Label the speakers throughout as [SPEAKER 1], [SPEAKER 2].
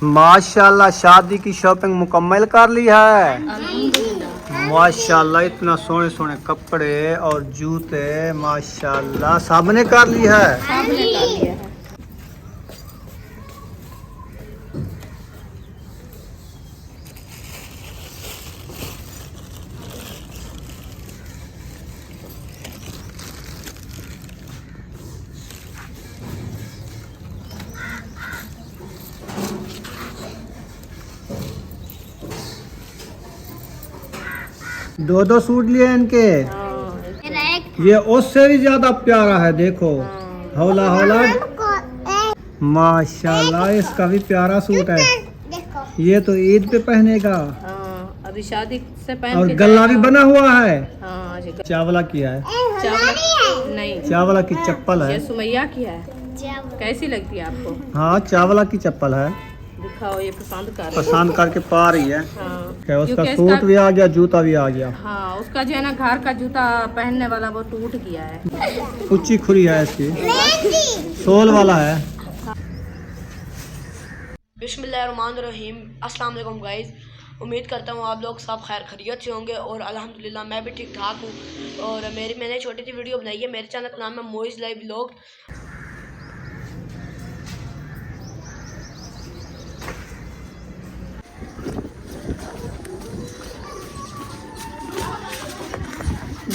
[SPEAKER 1] माशाल्लाह शादी की शॉपिंग मुकम्मल कर ली है।
[SPEAKER 2] अल्हम्दुलिल्लाह।
[SPEAKER 1] माशाल्लाह इतना सोने सोने कपड़े और जूते माशाल्लाह सबने कर ली है।
[SPEAKER 2] सबने कर लिया है।
[SPEAKER 1] दो दो सूट लिए इनके। ये उससे भी ज्यादा प्यारा है, देखो हौला हौला। माशाल्लाह इसका भी प्यारा सूट है। ये तो ईद पे पहनेगा।
[SPEAKER 2] अभी शादी से पहन
[SPEAKER 1] और
[SPEAKER 2] के
[SPEAKER 1] गला भी
[SPEAKER 2] जाएगा।
[SPEAKER 1] बना हुआ है।
[SPEAKER 2] हाँ,
[SPEAKER 1] चावला किया है।
[SPEAKER 2] चावला नहीं,
[SPEAKER 1] चावला की चप्पल है।
[SPEAKER 2] ये सुमैया की है। कैसी लगती है आपको?
[SPEAKER 1] हाँ चावला की चप्पल है।
[SPEAKER 2] दिखाओ, ये पसंद कर रही है।
[SPEAKER 1] पसंद करके पा रही है।
[SPEAKER 2] हाँ,
[SPEAKER 1] क्या उसका
[SPEAKER 2] क्योंकि
[SPEAKER 1] सूट
[SPEAKER 2] इसका-
[SPEAKER 1] भी आ गया, जूता भी आ गया।
[SPEAKER 2] हाँ, उसका जो है ना घर का जूता पहनने वाला वो टूट गया है।
[SPEAKER 1] ऊंची खुरी है इसकी, सोल वाला है।
[SPEAKER 3] बिस्मिल्लाहिर्रहमानिर्रहीम। अस्सलाम वालेकुम गाइस। उम्मीद करता हूँ आप लोग सब खैर खैरियत से होंगे और अल्हम्दुलिल्लाह मैं भी ठीक ठाक हूँ। और मैंने छोटी सी वीडियो बनाई है। मेरे चैनल का नाम है मोइज़ लाइव व्लॉग।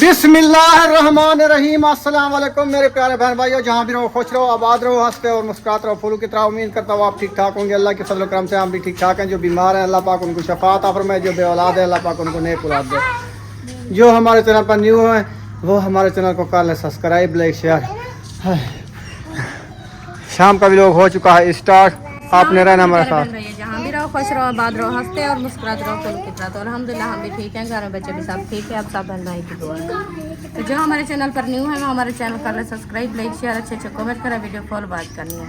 [SPEAKER 1] बिस्मिल्लाहिर्रहमानिर्रहीम। अस्सलाम वालेकुम मेरे प्यारे बहन भाइयों, जहाँ भी रहो खुश रहो, आबाद रहो, हंसते और मुस्कुराते रहो फूलों की तरह। उम्मीद करता हूँ आप ठीक ठाक होंगे। अल्लाह के फजल करम से हम भी ठीक ठाक हैं। जो बीमार हैं अल्लाह पाक उनको शफात अता फरमाए, जो बेऔलाद है अल्लाह पाक उनको नेक औलाद दे। जो हमारे चैनल पर न्यू हैं वो हमारे चैनल को कर लें सब्सक्राइब, लाइक, शेयर। शाम का भी लोग हो चुका है स्टार्ट। आपने रहना हमारे साथ।
[SPEAKER 2] जहाँ भी रहो खुश रहो, आबाद रहो, हंसते और मुस्कुराते रहो फूलों की तरह। तो अल्हम्दुलिल्लाह हम भी ठीक हैं, घर में बच्चे भी सब ठीक है। अब सब बहन भाई की दुआ है। तो जो हमारे चैनल पर न्यू है वो हमारे चैनल कर ले सब्सक्राइब, लाइक, शेयर, अच्छे अच्छे कमेंट करें, वीडियो कॉल बात करनी है।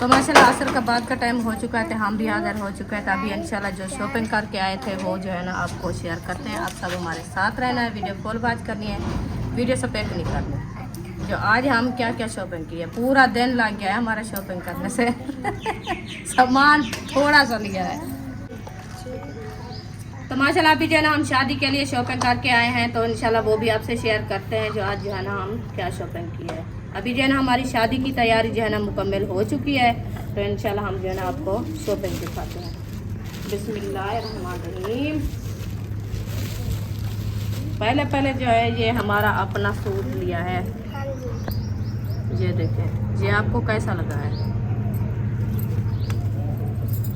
[SPEAKER 2] तो माशाल्लाह असर का बाद का टाइम हो चुका है, तो हम भी हाजिर हो चुके हैं। तो अभी इंशाल्लाह जो शॉपिंग करके आए थे वो जो है ना आपको शेयर करते हैं। आप सब हमारे साथ रहना है, वीडियो कॉल बात करनी है, वीडियो से पैक नहीं करनी। जो आज हम क्या क्या शॉपिंग की है, पूरा दिन लग गया है हमारा शॉपिंग करने से। सामान थोड़ा सा लिया है। तो माशाल्लाह अभी जो है ना हम शादी के लिए शॉपिंग करके आए हैं, तो इंशाल्लाह वो भी आपसे शेयर करते हैं जो आज जो है ना हम क्या शॉपिंग की है। अभी जो है ना हमारी शादी की तैयारी जो है ना मुकम्मल हो चुकी है। तो इंशाल्लाह हम जो है ना आपको शॉपिंग दिखाते हैं। बिस्मिल्लाहिर्रहमानिर्रहीम। पहले जो है ये हमारा अपना सूट लिया है। ये देखें, ये आपको कैसा लगा है?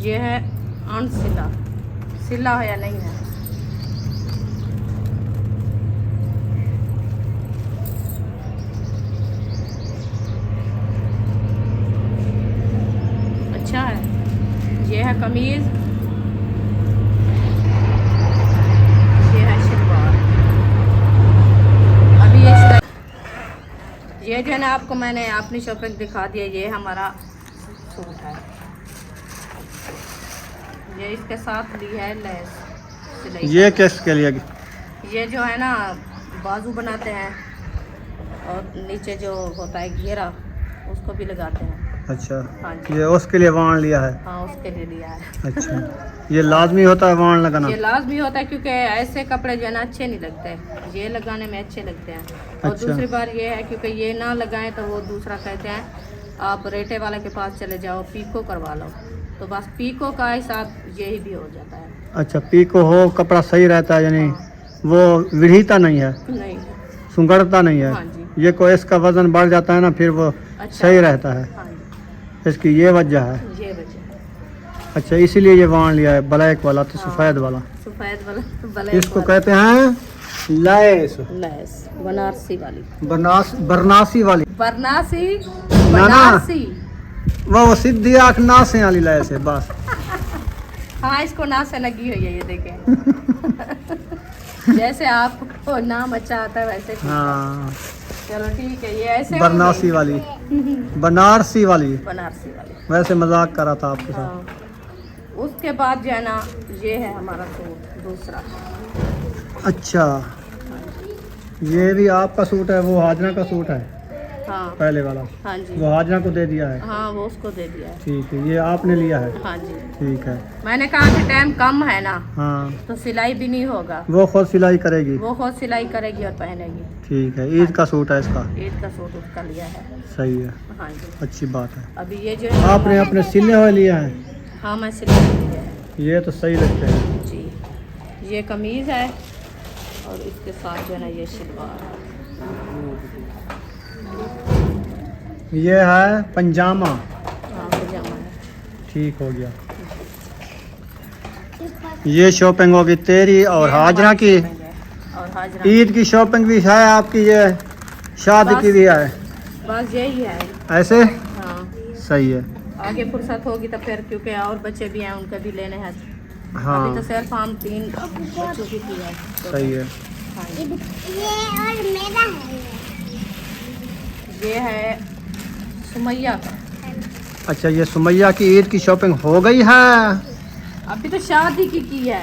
[SPEAKER 2] ये है अनसिला, सिला है या नहीं है? अच्छा है। ये है कमीज, ये है शलवार। अभी ये जो है ना आपको मैंने अपनी शॉपिंग दिखा दी है। ये हमारा सूट है। ये इसके साथ ली है लेस सिलाई।
[SPEAKER 1] ये किसके लिए?
[SPEAKER 2] ये जो है ना बाजू बनाते हैं और नीचे जो होता है घेरा उसको भी लगाते हैं।
[SPEAKER 1] अच्छा,
[SPEAKER 2] हाँ जी।
[SPEAKER 1] ये उसके लिए वाण लिया है।
[SPEAKER 2] हाँ, उसके लिए लिया है।
[SPEAKER 1] अच्छा, ये लाजमी होता है वाण लगाना?
[SPEAKER 2] ये लाजमी होता है क्योंकि ऐसे कपड़े जो है ना अच्छे नहीं लगते, ये लगाने में अच्छे लगते हैं। और
[SPEAKER 1] अच्छा।
[SPEAKER 2] दूसरी बार ये है क्योंकि ये ना लगाएं तो वो दूसरा कहते हैं आप रेटे वाले के पास चले जाओ, पीको करवा लो। तो बस पीको का हिसाब यही भी हो जाता है।
[SPEAKER 1] अच्छा, पीको हो कपड़ा सही रहता है, यानी वो विढ़ीता नहीं है,
[SPEAKER 2] नहीं,
[SPEAKER 1] सुंगड़ता नहीं है।
[SPEAKER 2] हाँ जी।
[SPEAKER 1] ये को इसका वजन बढ़ जाता है ना, फिर वो
[SPEAKER 2] अच्छा
[SPEAKER 1] सही रहता है।
[SPEAKER 2] हाँ जी,
[SPEAKER 1] इसकी ये वजह है।
[SPEAKER 2] ये वजह।
[SPEAKER 1] अच्छा, इसीलिए ये वाण लिया है, ब्लैक वाला तो सफ़ेद वाला।
[SPEAKER 2] सफेद वाला
[SPEAKER 1] इसको कहते हैं लैस,
[SPEAKER 2] लेस, बनारसी वाली,
[SPEAKER 1] बरनासी वाली।
[SPEAKER 2] बनारसी,
[SPEAKER 1] ना।
[SPEAKER 2] बनारसी।
[SPEAKER 1] वो सीधी आँख नासे वाली लैस है बस।
[SPEAKER 2] हाँ, इसको ना से लगी हुई है, ये देखें। जैसे आपको नाम अच्छा आता है वैसे ठीक है।
[SPEAKER 1] हाँ,
[SPEAKER 2] चलो ठीक है, ये ऐसे
[SPEAKER 1] बरनासी वाली, बनारसी वाली।
[SPEAKER 2] बनारसी वाली।
[SPEAKER 1] वैसे मजाक करा था आपके साथ।
[SPEAKER 2] हाँ। उसके बाद जो है ना ये है हमारा सूट दूसरा।
[SPEAKER 1] अच्छा, ये भी आपका सूट है, वो हाजरा का सूट है?
[SPEAKER 2] हाँ
[SPEAKER 1] पहले वाला,
[SPEAKER 2] हाँ जी,
[SPEAKER 1] वो हाजरा को दे दिया है।
[SPEAKER 2] हाँ वो उसको दे दिया है।
[SPEAKER 1] ठीक है, ये आपने लिया है।
[SPEAKER 2] हाँ जी,
[SPEAKER 1] ठीक है।
[SPEAKER 2] मैंने कहा कि टाइम कम है ना,
[SPEAKER 1] हाँ,
[SPEAKER 2] तो सिलाई भी नहीं होगा,
[SPEAKER 1] वो खुद सिलाई करेगी।
[SPEAKER 2] वो खुद सिलाई करेगी और पहनेगी।
[SPEAKER 1] ठीक है, ईद का सूट है इसका।
[SPEAKER 2] ईद का सूट उसका लिया है।
[SPEAKER 1] सही है,
[SPEAKER 2] हाँ जी,
[SPEAKER 1] अच्छी बात है।
[SPEAKER 2] अभी ये जो है
[SPEAKER 1] आपने अपने सिलने हुए लिया है,
[SPEAKER 2] हाँ मैं सिलाई लिया है
[SPEAKER 1] ये तो सही लगते हैं
[SPEAKER 2] जी। ये कमीज़ है और इसके साथ जो है ना ये शलवार है।
[SPEAKER 1] ये है पंजामा।
[SPEAKER 2] हाँ पजामा है।
[SPEAKER 1] ठीक हो गया। ये शॉपिंग होगी तेरी और
[SPEAKER 2] ये
[SPEAKER 1] हाजरा
[SPEAKER 2] हमारी
[SPEAKER 1] की।
[SPEAKER 2] शॉपिंग है। और हाजरा
[SPEAKER 1] ईद की शॉपिंग भी है आपकी, ये शादी
[SPEAKER 2] बस।
[SPEAKER 1] की भी है।
[SPEAKER 2] बस यही है।
[SPEAKER 1] ऐसे
[SPEAKER 2] हाँ
[SPEAKER 1] सही है।
[SPEAKER 2] आगे फुर्सत होगी तो फिर, क्योंकि और बच्चे भी हैं उनके भी लेने हैं।
[SPEAKER 1] हाँ
[SPEAKER 2] अभी तो सिर्फ हम 3 बच्चों की है।
[SPEAKER 1] सही है।
[SPEAKER 2] हाँ जी।
[SPEAKER 4] ये और मेरा है।
[SPEAKER 2] ये है सुमैया का।
[SPEAKER 1] अच्छा, ये सुमैया की ईद की शॉपिंग हो गई है।
[SPEAKER 2] अभी तो शादी की है।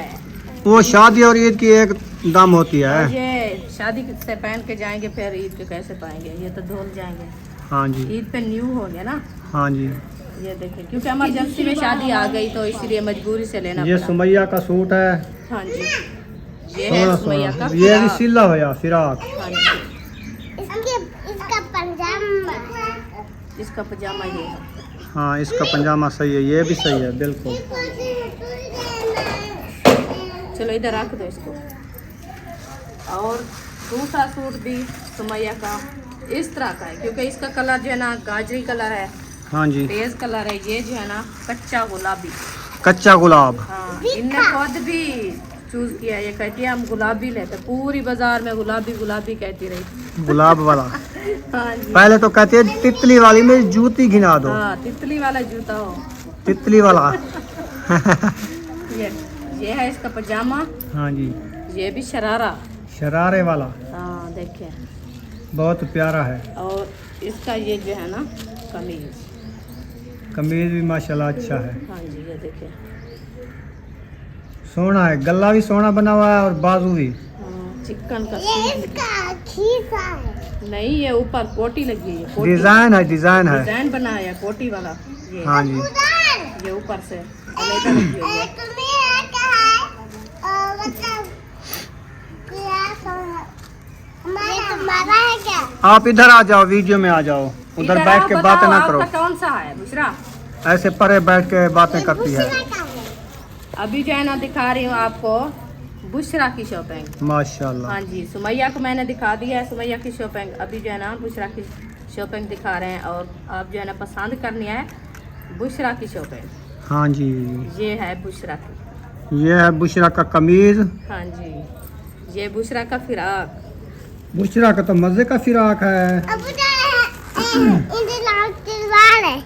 [SPEAKER 1] वो शादी और ईद की एक दाम होती
[SPEAKER 2] और
[SPEAKER 1] है।
[SPEAKER 2] ये शादी से पहन के जाएंगे, फिर ईद के कैसे पाएंगे? ये तो धुल जाएंगे।
[SPEAKER 1] हाँ जी,
[SPEAKER 2] ईद पे न्यू हो गया ना।
[SPEAKER 1] हाँ जी।
[SPEAKER 2] ये देखिए, क्योंकि इमरजेंसी में शादी आ गई तो इसलिए मजबूरी से लेना
[SPEAKER 1] ये
[SPEAKER 2] पड़ा।
[SPEAKER 1] सुमैया का सूट है।
[SPEAKER 2] हाँ जी, ये
[SPEAKER 1] सोना
[SPEAKER 2] है सुमैया का
[SPEAKER 1] सोना, ये भी
[SPEAKER 2] फिराक।
[SPEAKER 1] सिला होया फिराक।
[SPEAKER 2] हाँ जी,
[SPEAKER 4] इसका पंजामा।
[SPEAKER 2] इसका पजामा ये है।
[SPEAKER 1] हाँ, इसका पंजामा सही है, ये भी सही है बिल्कुल।
[SPEAKER 2] चलो इधर रख दो इसको। और दूसरा सूट भी सुमैया का इस तरह का है, क्योंकि इसका कलर जो है ना गाजरी कलर है,
[SPEAKER 1] हाँ जी,
[SPEAKER 2] तेज कलर है। ये जो है ना कच्चा गुलाबी।
[SPEAKER 1] कच्चा गुलाब।
[SPEAKER 2] हाँ, इनने खुद भी चूज किया। ये कहती है हम गुलाबी लेते, पूरी बाजार में गुलाबी गुलाबी कहती रही।
[SPEAKER 1] गुलाब वाला।
[SPEAKER 2] हाँ जी,
[SPEAKER 1] पहले तो कहते हैं तितली वाली में जूती घिना दो।
[SPEAKER 2] हाँ तितली वाला जूता हो।
[SPEAKER 1] तितली वाला।
[SPEAKER 2] ये है इसका पजामा।
[SPEAKER 1] हाँ जी,
[SPEAKER 2] ये भी शरारा।
[SPEAKER 1] शरारे वाला
[SPEAKER 2] हाँ देखिए।
[SPEAKER 1] बहुत प्यारा है।
[SPEAKER 2] और इसका ये जो है ना कमीज।
[SPEAKER 1] कमीज भी माशाल्लाह अच्छा है।
[SPEAKER 2] हाँ जी, ये देखिए।
[SPEAKER 1] सोना है, गला भी सोना बना हुआ है और बाजू भी।
[SPEAKER 2] हाँ, चिकन का
[SPEAKER 4] ये
[SPEAKER 2] सूट
[SPEAKER 4] इसका खीसा है।
[SPEAKER 2] नहीं, ये ऊपर कोटी लगी है। कोटी
[SPEAKER 1] डिजाइन है, डिजाइन है।
[SPEAKER 2] डिजाइन बनाया कोटी वाला। ये
[SPEAKER 1] हाँ जी,
[SPEAKER 4] उधर
[SPEAKER 2] ये ऊपर से अलग लगी हुई है।
[SPEAKER 4] तुम्हें क्या है? मतलब क्या ये तुम्हारा है क्या?
[SPEAKER 1] आप इधर आ जाओ, वीडियो में आ जाओ। उधर
[SPEAKER 2] इधर
[SPEAKER 1] बैठ
[SPEAKER 2] आप
[SPEAKER 1] के
[SPEAKER 2] बताओ,
[SPEAKER 1] बातें ना
[SPEAKER 2] आपका
[SPEAKER 1] करो।
[SPEAKER 2] कौन सा है बुशरा?
[SPEAKER 1] ऐसे परे बैठ के बातें करती है।
[SPEAKER 4] दूसरा क्या है?
[SPEAKER 2] अभी जो है ना दिखा रही हूँ आपको बुशरा की शॉपिंग।
[SPEAKER 1] माशाल्लाह।
[SPEAKER 2] हाँ जी, सुमैया को मैंने दिखा दिया है सुमैया की शॉपिंग। अभी जो है ना बुशरा की शॉपिंग दिखा रहे हैं। और आप जो है ना पसंद करनी है बुशरा की शॉपिंग।
[SPEAKER 1] हाँ जी,
[SPEAKER 2] ये है बुशरा की।
[SPEAKER 1] ये है बुशरा का कमीज।
[SPEAKER 2] हाँ जी, ये बुशरा का फिराक।
[SPEAKER 1] बुशरा का तो मजे का फिराक है।
[SPEAKER 4] अब उधर इधर लाल तिलवार है।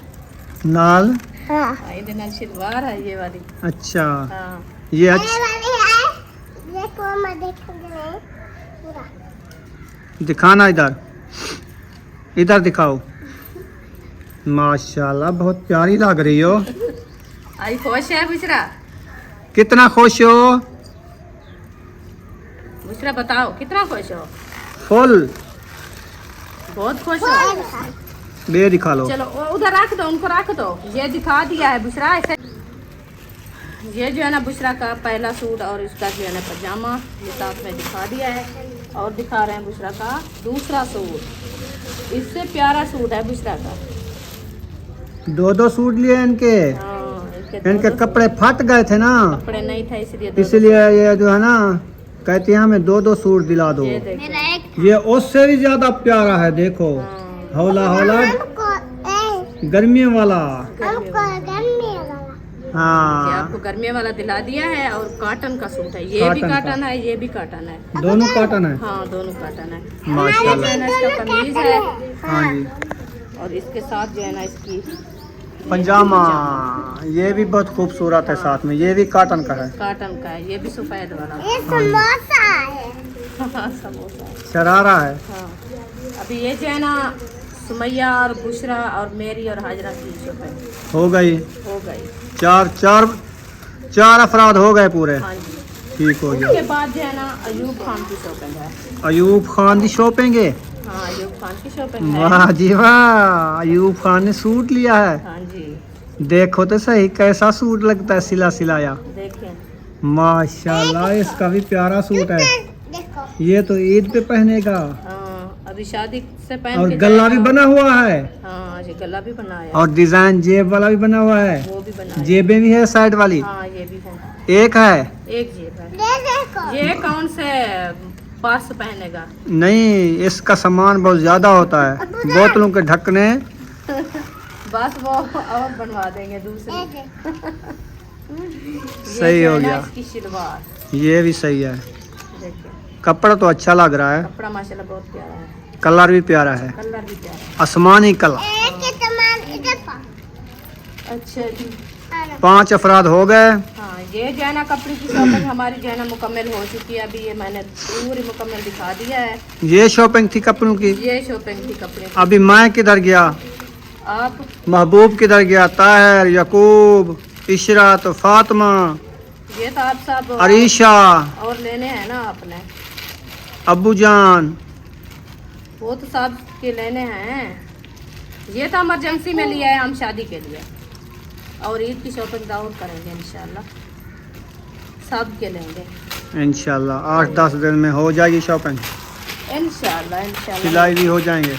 [SPEAKER 1] नाल।
[SPEAKER 4] हाँ।
[SPEAKER 2] हाँ, इधर नाल शलवार है ये वाली।
[SPEAKER 1] अच्छा,
[SPEAKER 2] हाँ
[SPEAKER 1] ये
[SPEAKER 4] ये
[SPEAKER 1] अच्छा
[SPEAKER 4] वाली है। देखो मैं देखूंगी नहीं पूरा।
[SPEAKER 1] दिखाना इधर, इधर दिखाओ। माशाल्लाह, बहुत प्यारी लग रही हो।
[SPEAKER 2] आई खुश है बुशरा?
[SPEAKER 1] कितना खुश हो?
[SPEAKER 2] बुशरा बताओ कितना खुश हो?
[SPEAKER 1] फुल।
[SPEAKER 2] बहुत खुश हो?
[SPEAKER 1] बे दिखा लो।
[SPEAKER 2] चलो उधर रख दो, उनको रख दो। ये दिखा दिया है बुशरा ऐसे। ये जो है ना बुशरा का पहला सूट और इसका जो है ना पजामा, ये साथ में दिखा दिया है। और दिखा रहे हैं बुशरा का दूसरा सूट। इससे प्यारा सूट है बुशरा का।
[SPEAKER 1] दो दो सूट लिए इनके।
[SPEAKER 2] हाँ, इसके
[SPEAKER 1] इनके
[SPEAKER 2] दो
[SPEAKER 1] कपड़े फट गए थे ना,
[SPEAKER 2] कपड़े नहीं थे इसलिए दो-
[SPEAKER 1] इसलिए ये जो है ना कहते हैं हमें दो दो सूट दिला दो।
[SPEAKER 2] ये देखो।
[SPEAKER 4] मेरा एक
[SPEAKER 1] ये उससे भी ज्यादा प्यारा है, देखो।
[SPEAKER 2] हाँ,
[SPEAKER 1] हौला हौला
[SPEAKER 4] हमको
[SPEAKER 1] गर्मियों वाला।
[SPEAKER 4] हमको गर्मी वाला।
[SPEAKER 2] ये
[SPEAKER 1] हाँ,
[SPEAKER 2] आपको गर्मियों वाला दिला दिया है। और कॉटन का सूट है, ये भी
[SPEAKER 1] कॉटन का।
[SPEAKER 2] कॉटन है, ये भी कॉटन है।
[SPEAKER 1] दोनों कॉटन है।
[SPEAKER 2] हाँ दोनों कॉटन है। ये
[SPEAKER 1] माशाल्लाह।
[SPEAKER 2] जो है ना इसका कमीज है।
[SPEAKER 1] हाँ जी,
[SPEAKER 2] और इसके साथ जो है ना इसकी
[SPEAKER 1] पंजामा। ये भी बहुत खूबसूरत है, साथ में ये भी कॉटन का है।
[SPEAKER 2] कॉटन का है, ये भी सफेद वाला।
[SPEAKER 4] ये समोसा है।
[SPEAKER 2] हाँ, समोसा।
[SPEAKER 1] शरारा है।
[SPEAKER 2] हाँ, अभी ये जो है ना सुमैया और बुशरा और मेरी और हाजरा की शॉपिंग
[SPEAKER 1] हो गई।
[SPEAKER 2] हो गई।
[SPEAKER 1] चार अफराद हो गए पूरे।
[SPEAKER 2] हाँ जी।
[SPEAKER 1] ठीक हो
[SPEAKER 2] उसके
[SPEAKER 1] गया।
[SPEAKER 2] बाद जो है ना अयूब खान की शॉपिंग है।
[SPEAKER 1] अयूब खान की शॉपिंग है।
[SPEAKER 2] हाँ अयूब खान की शॉपिंग है।
[SPEAKER 1] वाह जी वाह, अयूब खान ने सूट लिया है।
[SPEAKER 2] हाँ जी
[SPEAKER 1] देखो तो सही कैसा सूट लगता है, सिला सिलाया।
[SPEAKER 2] देखें।
[SPEAKER 1] माशाल्लाह, इसका भी प्यारा सूट है।
[SPEAKER 4] देखो
[SPEAKER 1] ये तो ईद पे पहनेगा।
[SPEAKER 2] हाँ अभी शादी से पहन
[SPEAKER 1] और
[SPEAKER 2] के
[SPEAKER 1] गला भी
[SPEAKER 2] जाएगा।
[SPEAKER 1] बना हुआ है,
[SPEAKER 2] हाँ ये गला भी बनाया
[SPEAKER 1] और डिजाइन जेब वाला भी बना हुआ है।
[SPEAKER 2] वो भी बनाया।
[SPEAKER 1] जेबें भी है साइड वाली,
[SPEAKER 2] हाँ ये भी है,
[SPEAKER 1] एक है।
[SPEAKER 2] एक जेब है।
[SPEAKER 4] ये देखो
[SPEAKER 2] ये कौन से पर्स पहनेगा?
[SPEAKER 1] नहीं, इसका सामान बहुत ज्यादा होता है, बोतलों के ढकने।
[SPEAKER 2] बस वो और बनवा देंगे
[SPEAKER 4] ये
[SPEAKER 2] दूसरी।
[SPEAKER 4] देखो
[SPEAKER 2] ये
[SPEAKER 1] सही
[SPEAKER 2] जो
[SPEAKER 1] हो
[SPEAKER 2] है ना
[SPEAKER 1] गया।
[SPEAKER 2] इसकी शलवार
[SPEAKER 1] ये भी सही है,
[SPEAKER 2] देखिए,
[SPEAKER 1] कपड़ा तो अच्छा लग रहा है,
[SPEAKER 2] कपड़ा माशाल्लाह बहुत प्यारा है,
[SPEAKER 1] कलर भी प्यारा है,
[SPEAKER 2] कलर भी प्यारा है।
[SPEAKER 1] आसमानी कलर।
[SPEAKER 4] एक के तमाम इधर पा
[SPEAKER 2] अच्छा जी।
[SPEAKER 1] 5 अफराद हो गए।
[SPEAKER 2] हाँ ये जो है ना कपड़े की शॉपिंग हमारी जो है ना मुकम्मल हो चुकी है। अभी ये मैंने पूरी मुकम्मल दिखा दिया है।
[SPEAKER 1] ये शॉपिंग थी कपड़ों की।
[SPEAKER 2] ये शॉपिंग थी कपड़े की।
[SPEAKER 1] अभी मैं किधर गया,
[SPEAKER 2] आप
[SPEAKER 1] महबूब किधर गया, ताहिर, यकूब, इशरत, फातिमा,
[SPEAKER 2] ये तो आप सब
[SPEAKER 1] अरीशा,
[SPEAKER 2] और लेने हैं ना आपने,
[SPEAKER 1] अब्बू जान।
[SPEAKER 2] वो तो सब के लेने हैं। ये तो इमरजेंसी में लिया है हम शादी के लिए, और ईद की शॉपिंग दाऊद करेंगे इंशाल्लाह, सब के लेंगे
[SPEAKER 1] इंशाल्लाह 8-10 दिन में हो जाएगी शॉपिंग,
[SPEAKER 2] इंशाल्लाह। इंशाल्लाह
[SPEAKER 1] सिलाई भी हो जाएंगे।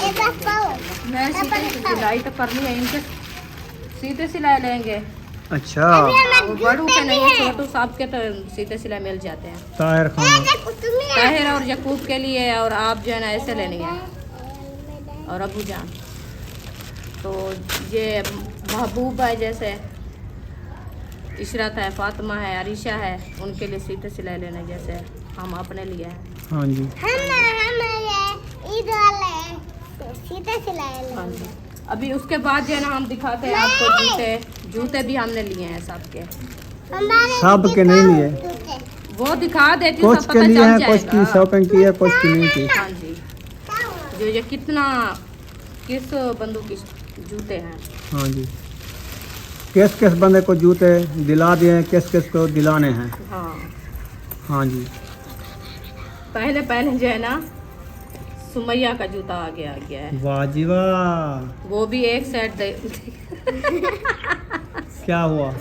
[SPEAKER 4] ये बस पाओ
[SPEAKER 2] मैं सीधे सिलाई तो कर ली है, इनके सीधे सिलाई लेंगे।
[SPEAKER 1] अच्छा,
[SPEAKER 2] वो बड़ू के नहीं है, छोटू साहब के तो सीधे सिलाई मिल जाते हैं।
[SPEAKER 1] ताहिर खान।
[SPEAKER 4] देखो तुम्हें
[SPEAKER 2] ताहिर और यकूब के लिए, और आप जो है ना ऐसे लेनी है, और अबू जान। तो ये महबूब है, जैसे इशरत है, फातिमा है, अरीशा है, उनके लिए सीधे सिलाई लेना जैसे हम अपने लिए है।
[SPEAKER 1] हाँ जी,
[SPEAKER 4] हम ये ईद वाले सीधे सिलाए
[SPEAKER 2] हाँ जी। अभी उसके बाद जो है ना हम दिखाते हैं आपको जूते। जूते भी हमने लिए हैं सबके,
[SPEAKER 1] सब के नहीं लिए,
[SPEAKER 2] वो दिखा देती हूँ,
[SPEAKER 1] कुछ
[SPEAKER 2] सब
[SPEAKER 1] के
[SPEAKER 2] पता
[SPEAKER 1] लिए
[SPEAKER 2] चल
[SPEAKER 1] है, कुछ की
[SPEAKER 2] जाएगा।
[SPEAKER 1] शॉपिंग की है, कुछ की नहीं की।
[SPEAKER 2] हाँ जी, जो ये कितना किस बंदूक के जूते हैं।
[SPEAKER 1] हाँ जी, किस किस बंदे को जूते दिला दिए हैं, किस किस को दिलाने हैं।
[SPEAKER 2] हाँ
[SPEAKER 1] हाँ जी,
[SPEAKER 2] पहले पहले जो है ना सुमैया का जूता आ गया है,
[SPEAKER 1] वाह जी वाह।
[SPEAKER 2] वो भी एक सेट दे।
[SPEAKER 1] क्या हुआ?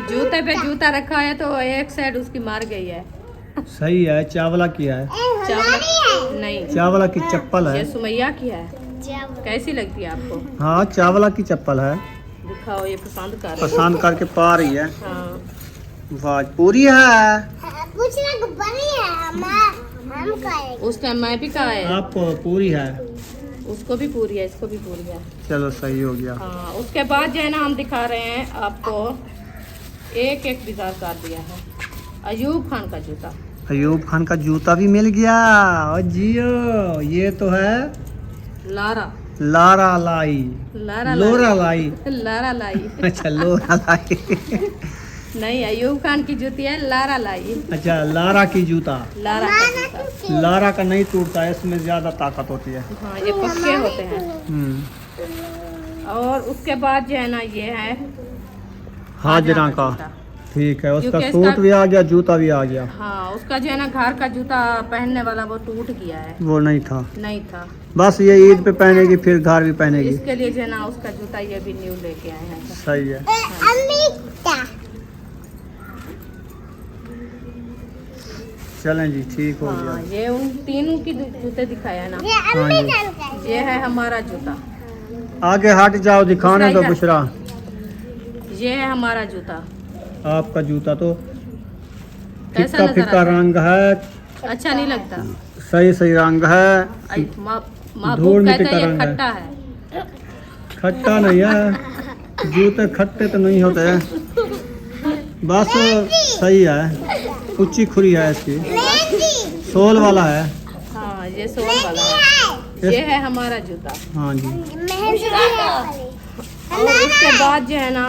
[SPEAKER 2] जूते पे जूता रखा है तो एक सेट उसकी मार गई है।
[SPEAKER 1] सही है, चावला की है,
[SPEAKER 2] चावला नहीं,
[SPEAKER 1] चावला की चप्पल
[SPEAKER 2] ये
[SPEAKER 1] है।
[SPEAKER 2] सुमैया की है। कैसी लगती है आपको?
[SPEAKER 1] हाँ, चावला की चप्पल है,
[SPEAKER 2] दिखाओ, ये पसंद कर रही है।
[SPEAKER 1] पसंद करके पा रही है।
[SPEAKER 2] हाँ
[SPEAKER 1] वाह, पूरी है।
[SPEAKER 4] पूछना को बड़ी है हम कहेंगे
[SPEAKER 2] उस टाइम मैं भी कहा है,
[SPEAKER 1] आपको पूरी है,
[SPEAKER 2] उसको भी पूरी है, इसको भी पूरी है।
[SPEAKER 1] चलो सही हो गया।
[SPEAKER 2] हाँ, उसके बाद जो है ना हम दिखा रहे हैं आपको, एक एक बाजार कर दिया है अयूब खान का जूता।
[SPEAKER 1] अयूब खान का जूता भी मिल गया। और जियो, ये तो है
[SPEAKER 2] लारा
[SPEAKER 1] लारा लाई,
[SPEAKER 2] लारा
[SPEAKER 1] लोरा लाई।
[SPEAKER 2] लारा लाई।
[SPEAKER 1] अच्छा, लोरा लाई।
[SPEAKER 2] नहीं, अयूब खान की जूती है लारा लाई।
[SPEAKER 1] अच्छा, लारा की जूता।
[SPEAKER 2] लारा का जूता।
[SPEAKER 1] लारा का नहीं टूटता है, इसमें ज्यादा ताकत होती है।
[SPEAKER 2] हाँ, ये पक्के होते हैं। और उसके बाद जो है ना ये है
[SPEAKER 1] हाजरा का।
[SPEAKER 2] जूता।
[SPEAKER 1] ठीक है, उसका
[SPEAKER 2] क्योंकि
[SPEAKER 1] सूट
[SPEAKER 2] इसका-
[SPEAKER 1] भी आ गया, जूता भी आ गया।
[SPEAKER 2] हाँ, उसका जो है ना घर का जूता पहनने वाला वो टूट गया है,
[SPEAKER 1] वो नहीं था,
[SPEAKER 2] नहीं था।
[SPEAKER 1] बस ये ईद पे पहनेगी, फिर घर भी पहनेगी।
[SPEAKER 2] इसके लिए जो है ना उसका जूता ये भी न्यू लेके आए हैं।
[SPEAKER 1] सही है।
[SPEAKER 4] अमिता
[SPEAKER 1] चलें जी, ठीक हो
[SPEAKER 2] हाँ,
[SPEAKER 1] गया।
[SPEAKER 2] ये उन तीनों की जूते दिखाया ना।
[SPEAKER 4] ये
[SPEAKER 1] हाँ जी,
[SPEAKER 4] अम्मी जान का है।
[SPEAKER 2] ये है हमारा जूता,
[SPEAKER 1] आगे हट जाओ, दिखाने दो
[SPEAKER 2] बुशरा
[SPEAKER 1] बुशरा।
[SPEAKER 2] ये है हमारा जूता।
[SPEAKER 1] आपका जूता तो
[SPEAKER 2] कैसा
[SPEAKER 1] फिक्का
[SPEAKER 2] नजर
[SPEAKER 1] फिक्का
[SPEAKER 2] आता है?
[SPEAKER 1] रंग है,
[SPEAKER 2] अच्छा नहीं लगता।
[SPEAKER 1] सही सही रंग है।
[SPEAKER 2] महबूब
[SPEAKER 1] धूल मिट्टी
[SPEAKER 2] कहता है
[SPEAKER 1] का
[SPEAKER 2] ये
[SPEAKER 1] रंग है।
[SPEAKER 2] खट्टा है।
[SPEAKER 1] खट्टा नहीं है, जूते खट्टे तो नहीं होते, बस सही है। ऊंची खुरी है इसकी, सोल वाला है।
[SPEAKER 2] हाँ, ये सोल वाला है। ये है हमारा जूता।
[SPEAKER 1] हाँ जी,
[SPEAKER 4] मेहंदी है।
[SPEAKER 2] और उसके बाद जो है ना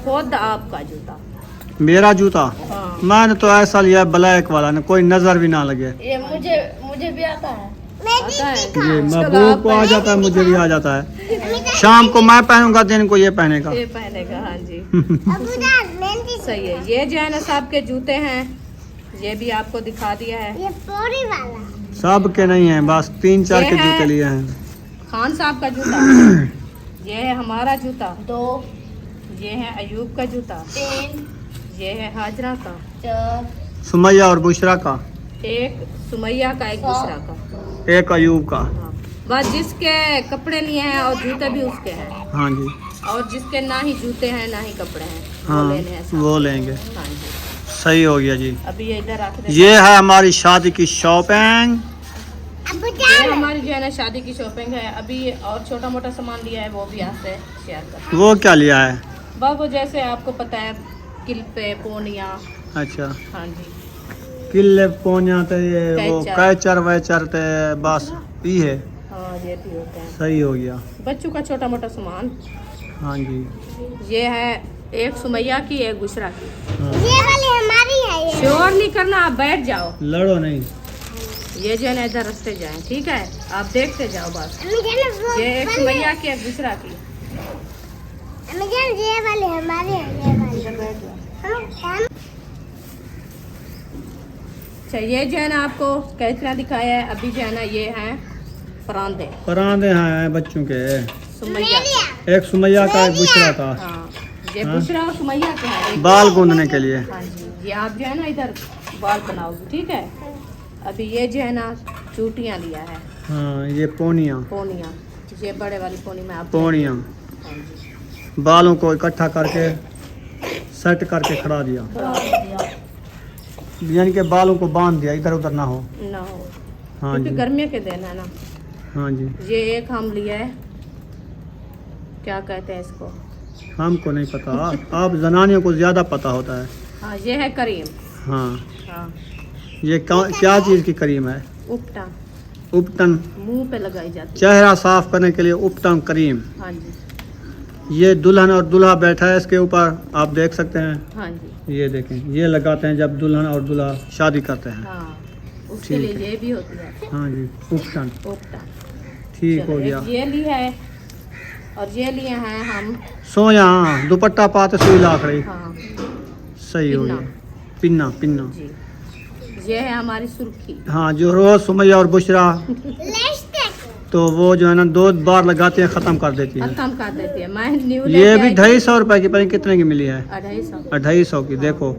[SPEAKER 2] खुद आपका जूता।
[SPEAKER 1] मेरा जूता
[SPEAKER 2] हाँ,
[SPEAKER 1] मैंने तो ऐसा लिया ब्लैक वाला, ना कोई नजर भी ना लगे।
[SPEAKER 2] ये मुझे भी आता है। आता है।
[SPEAKER 1] ये महबूब को आ जाता है, मुझे भी आ जाता है। शाम को मैं पहनूंगा, दिन को ये पहनेगा।
[SPEAKER 2] ये पहनेगा। हाँ जी,
[SPEAKER 4] अबू जान मेहंदी
[SPEAKER 2] सही है। ये जो है ना सबके जूते हैं, ये भी आपको दिखा दिया है।
[SPEAKER 4] ये पूरी वाला
[SPEAKER 1] सब के नहीं है, बस 3-4
[SPEAKER 2] ये
[SPEAKER 1] के
[SPEAKER 2] है-
[SPEAKER 1] जूते लिए हैं।
[SPEAKER 2] खान साहब का जूता, ये है हमारा जूता 2, ये है अयूब का जूता 3, ये है हाजरा का 4,
[SPEAKER 1] सुमैया और बुशरा का,
[SPEAKER 2] एक सुमैया का, एक दूसरा का।
[SPEAKER 1] एक अयूब का।
[SPEAKER 2] हाँ। बस जिसके कपड़े नहीं हैं और जूते भी उसके हैं,
[SPEAKER 1] हाँ जी,
[SPEAKER 2] और जिसके ना ही जूते हैं ना ही कपड़े हैं
[SPEAKER 1] हाँ
[SPEAKER 2] वो लेने हैं साथ।
[SPEAKER 1] वो लेंगे।
[SPEAKER 2] हाँ जी।
[SPEAKER 1] सही हो गया जी।
[SPEAKER 2] अभी ये इधर रख देते
[SPEAKER 1] ये है हमारी शादी की शॉपिंग।
[SPEAKER 2] ये हमारी जो है ना शादी की शॉपिंग है। अभी और छोटा मोटा सामान लिया है, वो भी आपसे शेयर कर।
[SPEAKER 1] वो क्या लिया है?
[SPEAKER 2] वो जैसे आपको पता है, किल्पे, पोनिया।
[SPEAKER 1] अच्छा,
[SPEAKER 2] हाँ जी,
[SPEAKER 1] किले पोनिया ते ये वो
[SPEAKER 2] कैचर।
[SPEAKER 1] कैचर वैचर ते बस ये है।
[SPEAKER 2] हाँ ये भी होते हैं।
[SPEAKER 1] सही हो गया।
[SPEAKER 2] बच्चों का छोटा मोटा सामान।
[SPEAKER 1] हाँ जी,
[SPEAKER 2] ये है एक सुमैया की, एक बुशरा की।
[SPEAKER 1] हाँ।
[SPEAKER 4] ये वाली हमारी है ये।
[SPEAKER 2] शोर नहीं करना, आप बैठ जाओ।
[SPEAKER 1] लड़ो नहीं।
[SPEAKER 2] ये जो है ना इधर रखते जाएं, ठीक है? आप देखते जाओ बस।
[SPEAKER 4] अम्मी जान वो
[SPEAKER 2] ये एक सुमैया की, एक बुशरा की।
[SPEAKER 4] अम्मी जान ये वाली हमारी है, ये वाली। हम
[SPEAKER 2] अच्छा, ये जो है ना आपको कैसा दिखाया है। अभी जो है ना ये हैं परांदे
[SPEAKER 1] परांदे हैं बच्चों के,
[SPEAKER 2] सुमैया के।
[SPEAKER 1] एक सुमैया का, एक बुशरा का।
[SPEAKER 2] हाँ, ये
[SPEAKER 1] हाँ।
[SPEAKER 2] बुशरा और सुमैया के हैं। एक-
[SPEAKER 1] बाल गूंदने के लिए।
[SPEAKER 2] हाँ जी, ये आप जो है ना इधर बाल बनाओगे, ठीक है? अभी ये जो है ना चूटियाँ लिया है,
[SPEAKER 1] हाँ, ये पोनिया,
[SPEAKER 2] पोनिया। ये बड़े वाली पोनी में आप
[SPEAKER 1] पोनिया।
[SPEAKER 2] हाँ जी,
[SPEAKER 1] बालों को इकट्ठा करके सेट करके खड़ा दिया, यानी कि बालों को बांध दिया, इधर उधर ना हो।
[SPEAKER 2] ना हो,
[SPEAKER 1] हाँ
[SPEAKER 2] क्योंकि
[SPEAKER 1] जी,
[SPEAKER 2] गर्मियों के दिन है ना।
[SPEAKER 1] हाँ जी।
[SPEAKER 2] ये एक हम लिया है, क्या कहते हैं इसको?
[SPEAKER 1] हमको नहीं पता, आप जनानियों को ज़्यादा पता होता है।
[SPEAKER 2] हाँ, ये है करीम।
[SPEAKER 1] हाँ,
[SPEAKER 2] हाँ,
[SPEAKER 1] ये क्या चीज़ की क्रीम है?
[SPEAKER 2] उपटा,
[SPEAKER 1] उपटन,
[SPEAKER 2] मुंह पे लगाई जाती है।
[SPEAKER 1] चेहरा साफ करने के लिए उपटन क्रीम।
[SPEAKER 2] हाँ जी,
[SPEAKER 1] ये दुल्हन और दूल्हा बैठा है इसके ऊपर, आप देख सकते हैं।
[SPEAKER 2] हाँ जी,
[SPEAKER 1] ये देखें, ये लगाते हैं जब दुल्हन और दूल्हा शादी करते हैं।
[SPEAKER 2] हाँ, उसके
[SPEAKER 1] ठीक
[SPEAKER 2] लिए
[SPEAKER 1] है।
[SPEAKER 2] ये भी होती है
[SPEAKER 1] हाँ जी, उपटन।
[SPEAKER 2] उपटा।
[SPEAKER 1] ठीक
[SPEAKER 2] चलो,
[SPEAKER 1] हो गया।
[SPEAKER 2] एक ये ली है और ये लिए हैं हम।
[SPEAKER 1] सोया, हाँ, दुपट्टा पाते सुई लाख रही।
[SPEAKER 2] हाँ
[SPEAKER 1] सही हो
[SPEAKER 2] पिन्ना।
[SPEAKER 1] गया। Pinna, pinna.
[SPEAKER 2] जी, ये है हमारी सुर्खी।
[SPEAKER 1] हाँ, जो रोज सुमैया और बुशरा
[SPEAKER 4] लिपस्टिक।
[SPEAKER 1] तो वो जो है ना 2 बार लगाती है, ख़त्म कर देती है।
[SPEAKER 2] खत्म कर देती है। मैं न्यू
[SPEAKER 1] ये भी 250 रुपए की, पता नहीं कितने की मिली है?
[SPEAKER 2] 250,
[SPEAKER 1] 250 की। देखो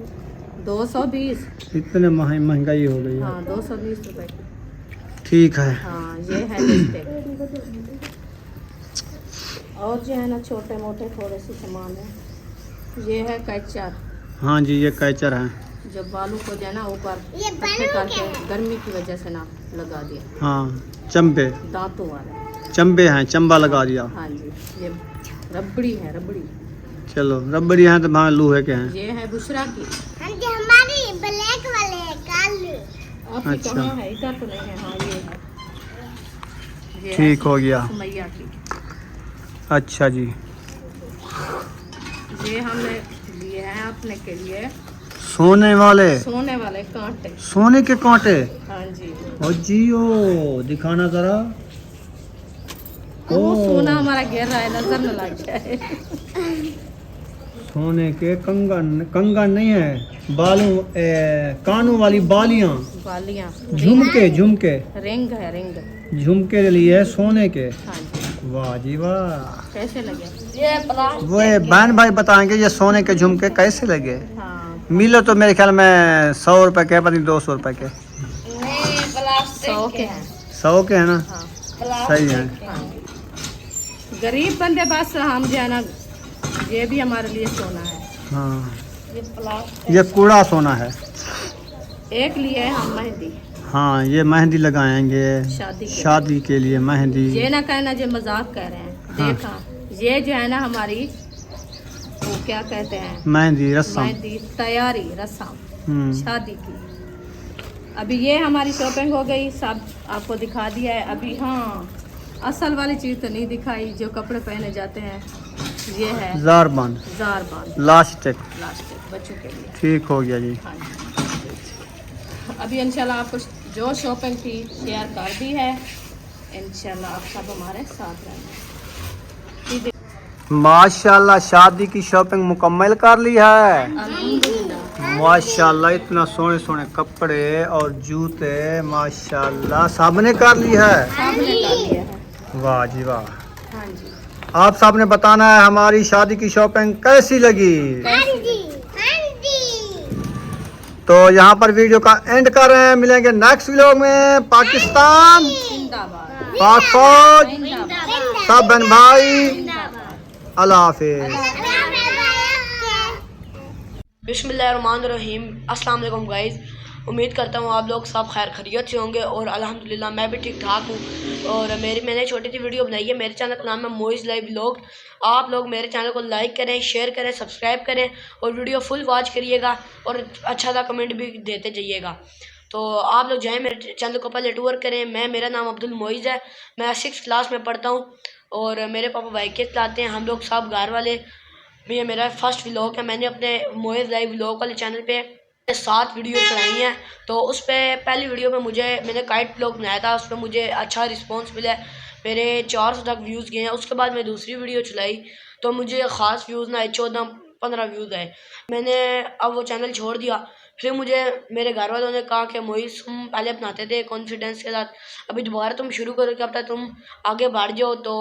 [SPEAKER 2] 220।
[SPEAKER 1] इतने महंगाई हो गई है।
[SPEAKER 2] हाँ, 220 रुपए की।
[SPEAKER 1] ठीक है।
[SPEAKER 2] हाँ, ये है लिपस्टिक। और जो है ना छोटे मोटे थोड़े से सामान है। ये है कैचर,
[SPEAKER 1] हाँ जी, ये कैचर है।
[SPEAKER 2] जो बालों को जो है ना ऊपर
[SPEAKER 4] ये
[SPEAKER 2] इकट्ठे
[SPEAKER 4] बालों
[SPEAKER 2] करके गर्मी की वजह से ना लगा दिया।
[SPEAKER 1] हाँ, चंबे,
[SPEAKER 2] दांतों वाले।
[SPEAKER 1] चंबे हैं, चंबा लगा दिया।
[SPEAKER 2] हाँ जी, ये रबड़ी है, रबड़ी।
[SPEAKER 1] चलो, रबड़ी हैं तो भाई लूहे के हैं।
[SPEAKER 2] ये है बुशरा की।
[SPEAKER 4] हाँ जी हमारी ब्लैक वाले है, काली।
[SPEAKER 2] आपकी
[SPEAKER 1] अच्छा।
[SPEAKER 2] कहाँ है? इधर तो नहीं है। हाँ, ये है। ये है
[SPEAKER 1] ठीक हो गया।
[SPEAKER 2] सुमैया की।
[SPEAKER 1] अच्छा जी,
[SPEAKER 2] ये हमने लिए हैं अपने के लिए
[SPEAKER 1] सोने वाले,
[SPEAKER 2] सोने वाले कांटे।
[SPEAKER 1] सोने के कांटे।
[SPEAKER 2] हाँ जी,
[SPEAKER 1] ओ जियो, दिखाना जरा।
[SPEAKER 2] वो
[SPEAKER 1] ओ।
[SPEAKER 2] सोना हमारा गिर रहा है, नजर न लग जाए।
[SPEAKER 1] सोने के कंगन, कंगन नहीं है, बालों कानों वाली बालियां,
[SPEAKER 2] बालियां,
[SPEAKER 1] झुमके, झुमके,
[SPEAKER 2] रिंग है, रिंग।
[SPEAKER 1] झुमके लिए है सोने के।
[SPEAKER 2] हाँ जी,
[SPEAKER 1] वाह जी वाह।
[SPEAKER 2] कैसे लगे? ये प्लास्टिक।
[SPEAKER 1] वो ये बहन भाई बताएंगे ये सोने के झुमके कैसे लगे।
[SPEAKER 2] हाँ,
[SPEAKER 1] मिले तो मेरे ख्याल में 100 रुपए के, पता नहीं 200 रुपए के।
[SPEAKER 2] 100 के हैं।
[SPEAKER 1] 100 के है ना?
[SPEAKER 2] हाँ,
[SPEAKER 1] सही है।
[SPEAKER 2] हाँ जी। गरीब बंदे बस हम जो है ना, ये भी हमारे लिए सोना है।
[SPEAKER 1] हाँ,
[SPEAKER 2] ये प्लास्टिक।
[SPEAKER 1] ये कूड़ा सोना है।
[SPEAKER 2] एक लिए हम मेहंदी
[SPEAKER 1] हाँ, ये मेहंदी लगाएंगे
[SPEAKER 2] शादी के।
[SPEAKER 1] शादी के लिए मेहंदी।
[SPEAKER 2] ये ना कहना जो मजाक कह रहे हैं।
[SPEAKER 1] हाँ।
[SPEAKER 2] देखा, ये जो है ना हमारी, वो क्या कहते हैं,
[SPEAKER 1] मेहंदी रस्म।
[SPEAKER 2] मेहंदी तैयारी रस्म
[SPEAKER 1] हम्म,
[SPEAKER 2] शादी की। अभी ये हमारी शॉपिंग हो गई, सब आपको दिखा दिया है। अभी हाँ, असल वाली चीज़ तो नहीं दिखाई, जो कपड़े पहने जाते हैं। ये है
[SPEAKER 1] ज़ारबंद,
[SPEAKER 2] ज़ारबान,
[SPEAKER 1] लास्टिक।
[SPEAKER 2] प्लास्टिक, बच्चों के लिए।
[SPEAKER 1] ठीक हो गया जी।
[SPEAKER 2] हाँ जी। अभी इंशाल्लाह आपको जो शॉपिंग थी शेयर कर दी है। इंशाल्लाह आप सब हमारे साथ रहेंगे।
[SPEAKER 1] माशाल्लाह शादी की शॉपिंग मुकम्मल कर ली है।
[SPEAKER 2] अल्हम्दुलिल्लाह।
[SPEAKER 1] माशाल्लाह इतना सोने सोने कपड़े और जूते माशाल्लाह सबने कर ली है।
[SPEAKER 2] सबने कर लिया है।
[SPEAKER 1] वाह जी वाह।
[SPEAKER 2] हाँ जी।
[SPEAKER 1] आप सबने बताना है हमारी शादी की शॉपिंग कैसी लगी।
[SPEAKER 4] हाँ जी, हाँ जी।
[SPEAKER 1] तो यहाँ पर वीडियो का एंड कर रहे हैं। मिलेंगे नेक्स्ट व्लॉग में। पाकिस्तान
[SPEAKER 2] जिंदाबाद।
[SPEAKER 1] पाक फौज
[SPEAKER 2] जिंदाबाद।
[SPEAKER 1] सब बहन भाई
[SPEAKER 2] जिंदाबाद।
[SPEAKER 1] अल्लाह हाफिज।
[SPEAKER 3] बिस्मिल्लाहिर्रहमानिर्रहीम। अस्सलाम वालेकुम गाइस। उम्मीद करता हूँ आप लोग सब खैर खैरियत से होंगे और अल्हम्दुलिल्लाह मैं भी ठीक ठाक हूँ। और मैंने छोटी सी वीडियो बनाई है। मेरे चैनल का नाम है मोइज़ लाइव व्लॉग। आप लोग मेरे चैनल को लाइक करें, शेयर करें, सब्सक्राइब करें और वीडियो फुल वॉच करिएगा और अच्छा सा कमेंट भी देते जाइएगा। तो आप लोग जाएँ मेरे चैनल को पहले टूर करें। मेरा नाम अब्दुल मोइज़ है। मैं 6th क्लास में पढ़ता हूँ और मेरे पापा बाइकें चलाते हैं। हम लोग सब घर वाले, ये मेरा फर्स्ट व्लॉग है। मैंने अपने मोइज़ लाइव व्लॉग वाले चैनल पे 7 वीडियो चलाई हैं। तो उस पर पहली वीडियो में मैंने काइट व्लॉग बनाया था। उस पर मुझे अच्छा रिस्पांस मिला है। मेरे 400 तक व्यूज़ गए हैं। उसके बाद मैं दूसरी वीडियो चलाई तो मुझे ख़ास व्यूज़ ना आए, 14-15 व्यूज़ आए। मैंने अब वो चैनल छोड़ दिया। फिर मुझे मेरे घर वालों ने कहा कि मोइज़ तुम पहले बनाते थे कॉन्फिडेंस के साथ, अभी दोबारा तुम शुरू करो, क्या पता तुम आगे बढ़ जाओ। तो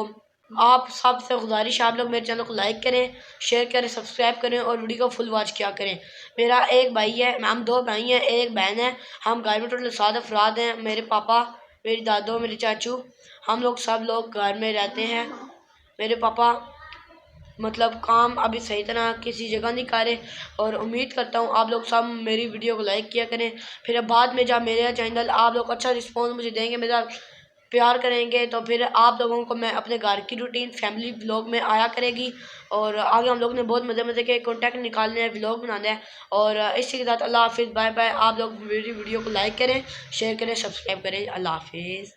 [SPEAKER 3] आप सबसे गुजारिश है आप लोग मेरे चैनल को लाइक करें, शेयर करें, सब्सक्राइब करें और वीडियो को फुल वॉच किया करें। मेरा एक भाई है, हम 2 भाई हैं, एक बहन है। हम घर में टोटल 7 अफराद हैं। मेरे पापा, मेरी दादो, मेरे चाचू, हम लोग सब लोग घर में रहते हैं। मेरे पापा मतलब काम अभी सही तरह किसी जगह नहीं कर रहे। और उम्मीद करता हूँ आप लोग सब मेरी वीडियो को लाइक किया करें। फिर बाद में जब मेरा चैनल आप लोग अच्छा रिस्पॉन्स मुझे देंगे, मेरा प्यार करेंगे, तो फिर आप लोगों को मैं अपने घर की रूटीन फैमिली व्लॉग में आया करेगी। और आगे हम लोग ने बहुत मज़े के कॉन्टैक्ट निकालने हैं, व्लॉग बनाने हैं। और इसी के साथ अल्लाह हाफिज़, बाय बाय। आप लोग मेरी वीडियो को लाइक करें, शेयर करें, सब्सक्राइब करें। अल्लाह हाफिज़।